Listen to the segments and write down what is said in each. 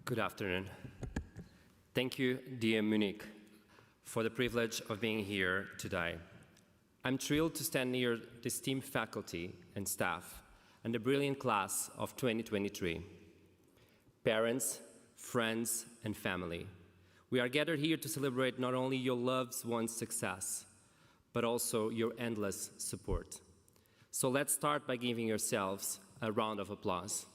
Good afternoon. Thank you, dear Munich, for the privilege of being here today. I'm thrilled to stand near the esteemed faculty and staff and the brilliant class of 2023. Parents, friends, and family, we are gathered here to celebrate not only your loved one's success, but also your endless support. So let's start by giving yourselves a round of applause.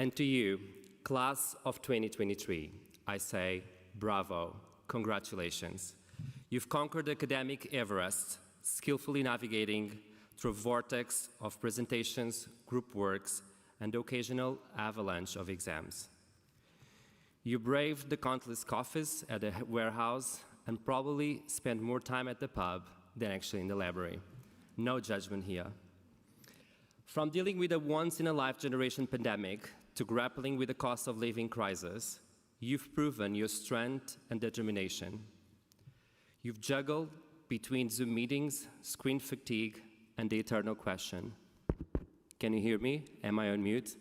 And to you, class of 2023, I say bravo, congratulations. You've conquered academic Everest, skillfully navigating through a vortex of presentations, group works, and the occasional avalanche of exams. You braved the countless coffees at the warehouse and probably spent more time at the pub than actually in the library. No judgment here. From dealing with a once-in-a-life-generation pandemic to grappling with the cost of living crisis, you've proven your strength and determination. You've juggled between Zoom meetings, screen fatigue, and the eternal question. Can you hear me? Am I on mute?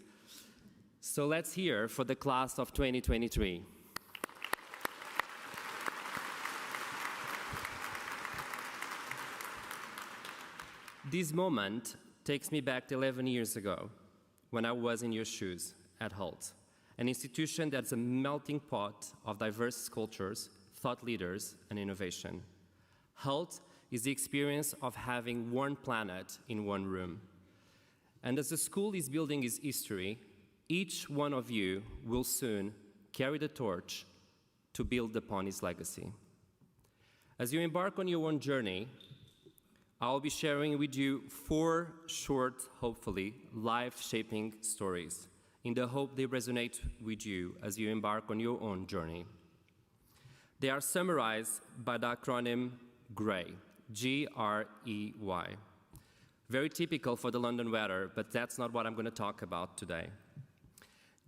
So let's hear for the class of 2023. This moment takes me back to 11 years ago, when I was in your shoes at Hult, an institution that's a melting pot of diverse cultures, thought leaders, and innovation. Hult is the experience of having one planet in one room. And as the school is building its history, each one of you will soon carry the torch to build upon its legacy. As you embark on your own journey, I'll be sharing with you 4 short, hopefully, life-shaping stories in the hope they resonate with you as you embark on your own journey. They are summarized by the acronym GREY, G-R-E-Y. Very typical for the London weather, but that's not what I'm going to talk about today.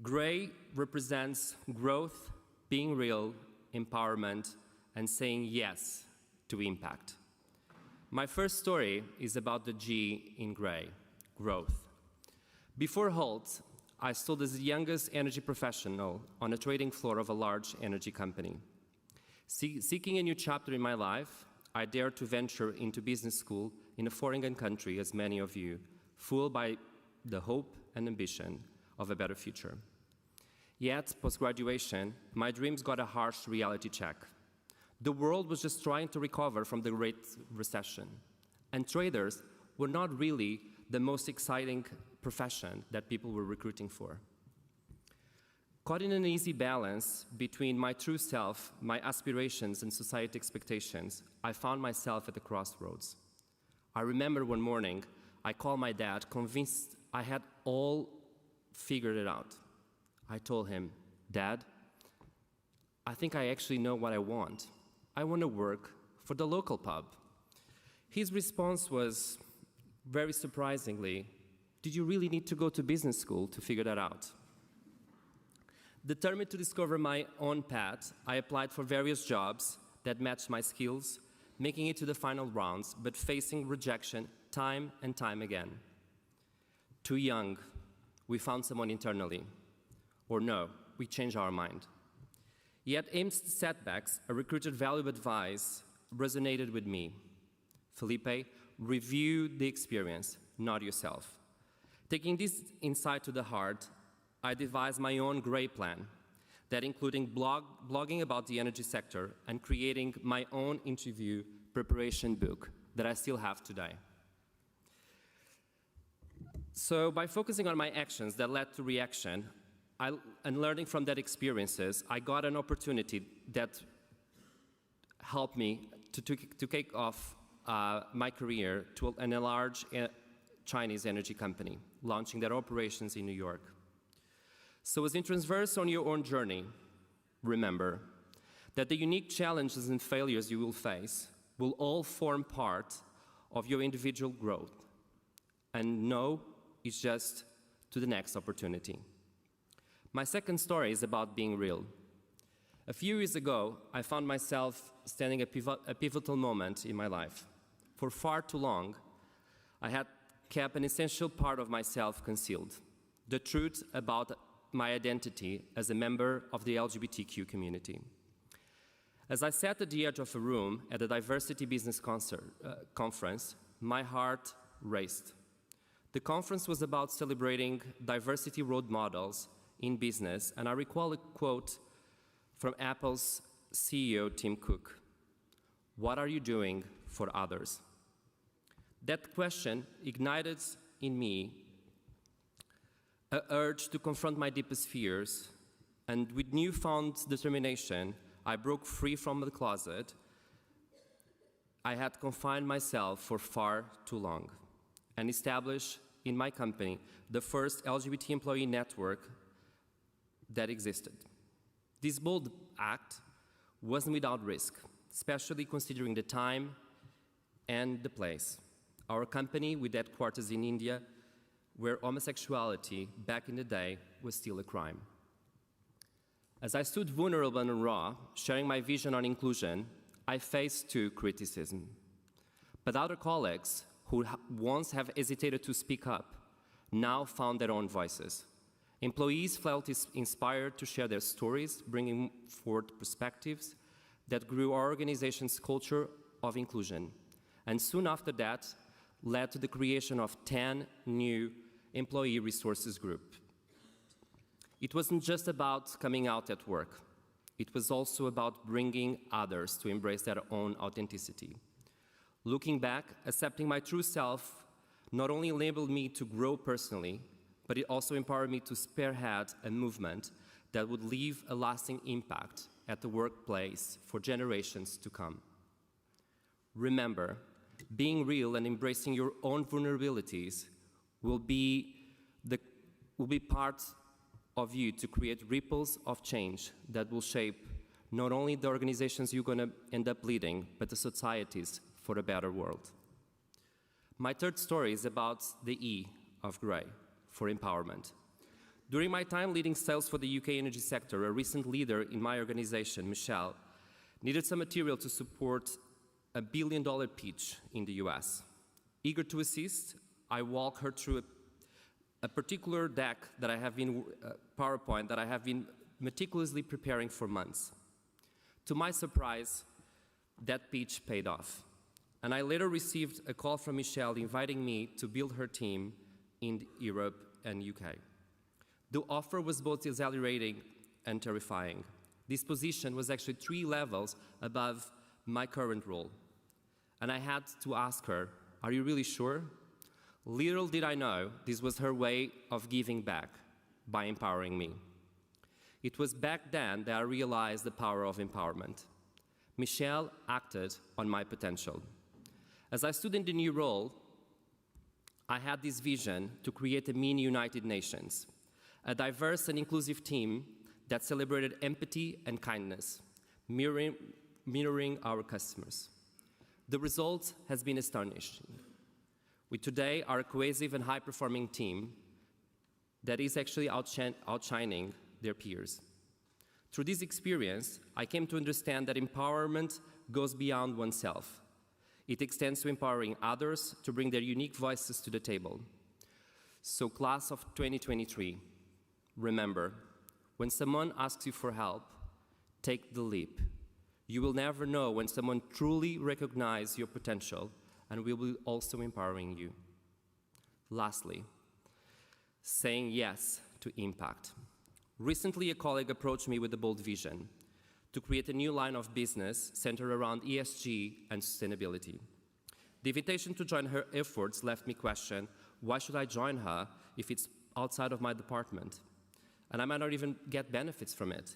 GREY represents growth, being real, empowerment, and saying yes to impact. My first story is about the G in GREY, growth. Before Hult, I stood as the youngest energy professional on a trading floor of a large energy company. Seeking a new chapter in my life, I dared to venture into business school in a foreign country, as many of you, fueled by the hope and ambition of a better future. Yet, post-graduation, my dreams got a harsh reality check. The world was just trying to recover from the Great Recession, and traders were not really the most exciting profession that people were recruiting for. Caught in an easy balance between my true self, my aspirations, and society expectations, I found myself at the crossroads. I remember one morning, I called my dad, convinced I had all figured it out. I told him, "Dad, I think I actually know what I want. I want to work for the local pub." His response was, very surprisingly, "Did you really need to go to business school to figure that out?" Determined to discover my own path, I applied for various jobs that matched my skills, making it to the final rounds, but facing rejection time and time again. Too young, we found someone internally. Or no, we changed our mind. Yet amidst setbacks, a recruiter's valuable advice resonated with me. Filipe, review the experience, not yourself. Taking this insight to the heart, I devised my own GREY plan that including blogging about the energy sector and creating my own interview preparation book that I still have today. So by focusing on my actions that led to reaction, and learning from that experiences, I got an opportunity that helped me to kick off my career in a large Chinese energy company, launching their operations in New York. So as you transverse on your own journey, remember that the unique challenges and failures you will face will all form part of your individual growth. And no, it's just to the next opportunity. My second story is about being real. A few years ago, I found myself standing at a pivotal moment in my life. For far too long, I had kept an essential part of myself concealed, the truth about my identity as a member of the LGBTQ community. As I sat at the edge of a room at a diversity business conference, my heart raced. The conference was about celebrating diversity role models in business, and I recall a quote from Apple's CEO, Tim Cook. "What are you doing for others?" That question ignited in me an urge to confront my deepest fears, and with newfound determination, I broke free from the closet I had confined myself for far too long, and established in my company the first LGBT employee network that existed. This bold act wasn't without risk, especially considering the time and the place. Our company, with headquarters in India, where homosexuality back in the day was still a crime. As I stood vulnerable and raw, sharing my vision on inclusion, I faced too criticism. But other colleagues who once have hesitated to speak up now found their own voices. Employees felt inspired to share their stories, bringing forth perspectives that grew our organization's culture of inclusion. And soon after that, led to the creation of 10 new employee resources groups. It wasn't just about coming out at work. It was also about bringing others to embrace their own authenticity. Looking back, accepting my true self not only enabled me to grow personally, but it also empowered me to spearhead a movement that would leave a lasting impact at the workplace for generations to come. Remember, being real and embracing your own vulnerabilities will be part of you to create ripples of change that will shape not only the organizations you're going to end up leading, but the societies for a better world. My third story is about the E of Grey, for empowerment. During my time leading sales for the UK energy sector, a recent leader in my organization, Michelle, needed some material to support a $1 billion pitch in the US. Eager to assist, I walk her through a particular deck that I have been, PowerPoint, that I have been meticulously preparing for months. To my surprise, that pitch paid off. And I later received a call from Michelle inviting me to build her team in Europe and UK. The offer was both exhilarating and terrifying. This position was actually 3 levels above my current role. And I had to ask her, "Are you really sure?" Little did I know this was her way of giving back by empowering me. It was back then that I realized the power of empowerment. Michelle acted on my potential. As I stood in the new role, I had this vision to create a mini United Nations, a diverse and inclusive team that celebrated empathy and kindness, mirroring our customers. The result has been astonishing. We today are a cohesive and high-performing team that is actually outshining their peers. Through this experience, I came to understand that empowerment goes beyond oneself. It extends to empowering others to bring their unique voices to the table. So, class of 2023, remember, when someone asks you for help, take the leap. You will never know when someone truly recognizes your potential and will be also empowering you. Lastly, saying yes to impact. Recently, a colleague approached me with a bold vision to create a new line of business centered around ESG and sustainability. The invitation to join her efforts left me question, why should I join her if it's outside of my department? And I might not even get benefits from it.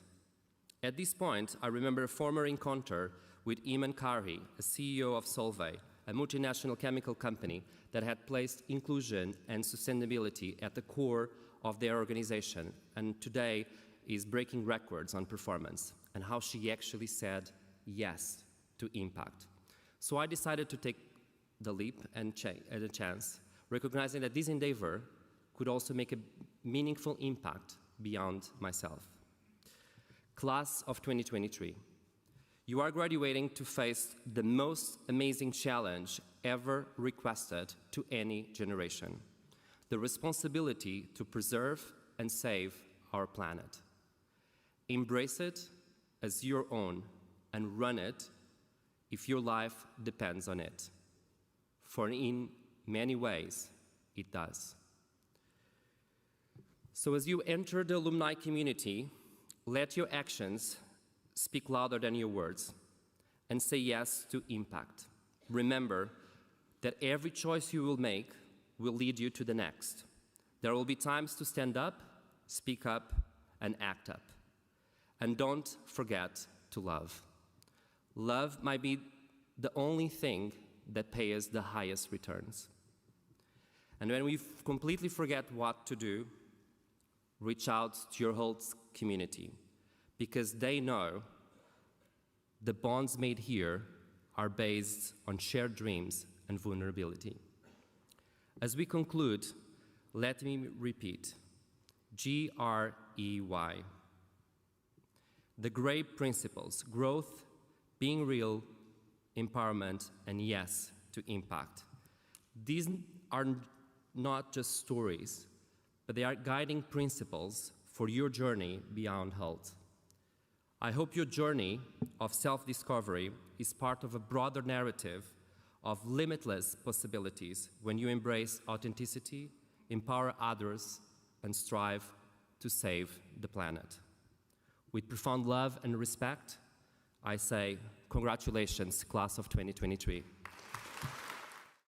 At this point, I remember a former encounter with Iman Karhi, a CEO of Solvay, a multinational chemical company that had placed inclusion and sustainability at the core of their organization, and today is breaking records on performance, and how she actually said yes to impact. So I decided to take the leap and a chance, recognizing that this endeavor could also make a meaningful impact beyond myself. Class of 2023, You are graduating to face the most amazing challenge ever requested to any generation: the responsibility to preserve and save our planet. Embrace it as your own and run it if your life depends on it. For in many ways, it does. So as you enter the alumni community, let your actions speak louder than your words and say yes to impact. Remember that every choice you will make will lead you to the next. There will be times to stand up, speak up, and act up. And don't forget to love. Love might be the only thing that pays the highest returns. And when we completely forget what to do, reach out to your Hult community, because they know the bonds made here are based on shared dreams and vulnerability. As we conclude, let me repeat: GREY. The great principles: growth, being real, empowerment, and yes to impact. These are not just stories, but they are guiding principles for your journey beyond Hult. I hope your journey of self-discovery is part of a broader narrative of limitless possibilities when you embrace authenticity, empower others, and strive to save the planet. With profound love and respect, I say, congratulations, class of 2023.